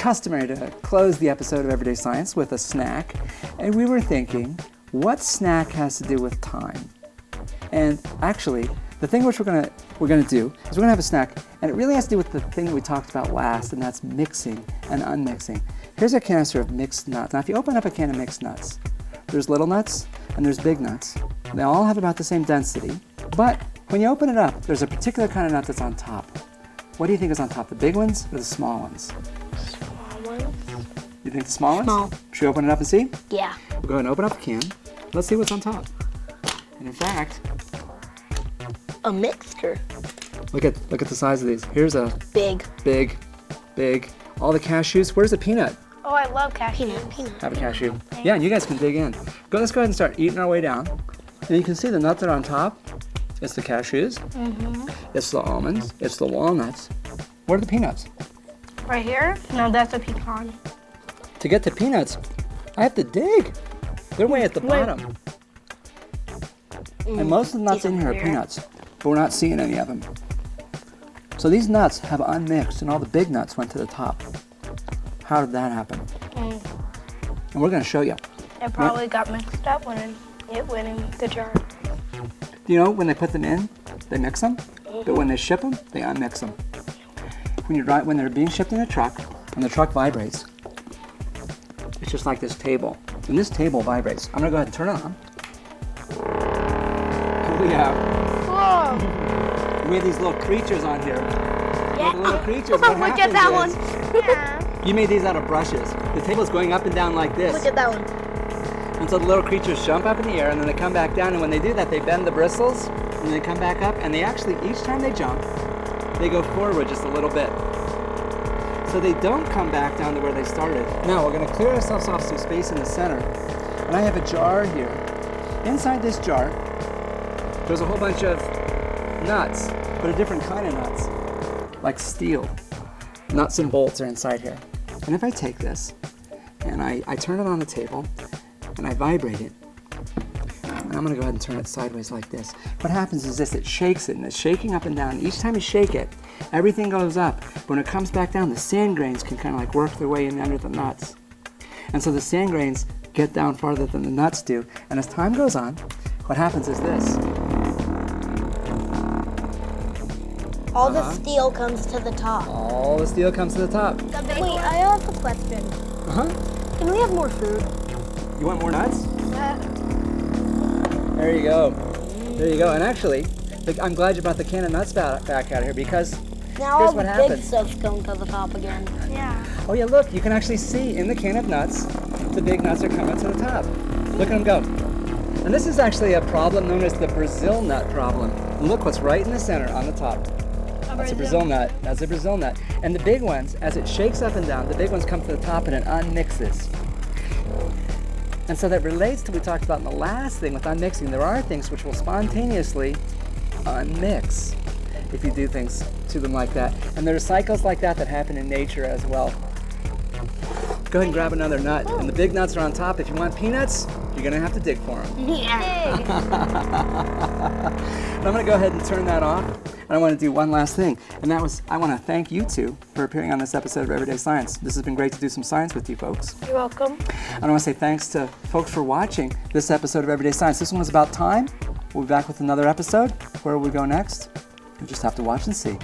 customary to close the episode of Everyday Science with a snack, and we were thinking, what snack has to do with time? And actually, the thing which we're gonna do is we're gonna have a snack, and it really has to do with the thing we talked about last, and that's mixing and unmixing. Here's a canister of mixed nuts. Now, if you open up a can of mixed nuts, there's little nuts and there's big nuts. They all have about the same density, but when you open it up, there's a particular kind of nut that's on top. What do you think is on top, the big ones or the small ones? Small ones. You think the small ones? Small. Should we open it up and see? Yeah. We'll go ahead and open up the can. Let's see what's on top. And in fact, A mixture. look at the size of these. Here's a Big. big. All the cashews. Where's the peanut? Oh, I love cashews. Peanut. Have a cashew. Yeah, and you guys can dig in. Let's go ahead and start eating our way down. And you can see the nuts that are on top. It's the cashews. It's the almonds. It's the walnuts. Where are the peanuts? Right here? No, that's a pecan. To get the peanuts, I have to dig. They're way at the bottom. And most of the nuts in here are peanuts, but we're not seeing any of them. So these nuts have unmixed, and all the big nuts went to the top. How did that happen? And we're going to show you. It probably got mixed up when it went in the jar. You know, when they put them in, they mix them, but when they ship them, they unmix them. When they're being shipped in a truck, and the truck vibrates, it's just like this table. And this table vibrates. I'm going to go ahead and turn it on. Here we have. Whoa! We have these little creatures on here. Yeah. The little creatures. What Look at that one. Yeah. You made these out of brushes. The table's going up and down like this. Look at that one. And so the little creatures jump up in the air, and then they come back down, and when they do that, they bend the bristles, and they come back up, and they actually, each time they jump, they go forward just a little bit. So they don't come back down to where they started. Now we're going to clear ourselves off some space in the center, and I have a jar here. Inside this jar, there's a whole bunch of nuts, but a different kind of nuts, like steel. Nuts and bolts are inside here. And if I take this, and I turn it on the table, and I vibrate it, and I'm gonna go ahead and turn it sideways like this. What happens is this, it shakes it, and it's shaking up and down. Each time you shake it, everything goes up. When it comes back down, the sand grains can kind of like work their way in under the nuts. And so the sand grains get down farther than the nuts do. And as time goes on, what happens is this. All the steel comes to the top. All the steel comes to the top. Wait, I have a question. Can we have more food? You want more nuts? There you go. There you go. And actually, I'm glad you brought the can of nuts back out of here, because Now here's all what the happens. big stuff's going to the top again. Yeah. Oh yeah, look, you can actually see in the can of nuts, the big nuts are coming to the top. Look at them go. And this is actually a problem known as the Brazil nut problem. And look what's right in the center on the top. That's a Brazil nut. That's a Brazil nut. And the big ones, as it shakes up and down, the big ones come to the top and it unmixes. And so that relates to what we talked about in the last thing with unmixing. There are things which will spontaneously unmix if you do things to them like that. And there are cycles like that that happen in nature as well. Go ahead and grab another nut. And the big nuts are on top. If you want peanuts, you're going to have to dig for them. Yeah. And I'm going to go ahead and turn that off. And I want to do one last thing. And that was, I want to thank you two for appearing on this episode of Everyday Science. This has been great to do some science with you folks. You're welcome. And I want to say thanks to folks for watching this episode of Everyday Science. This one was about time. We'll be back with another episode. Where will we go next? You just have to watch and see.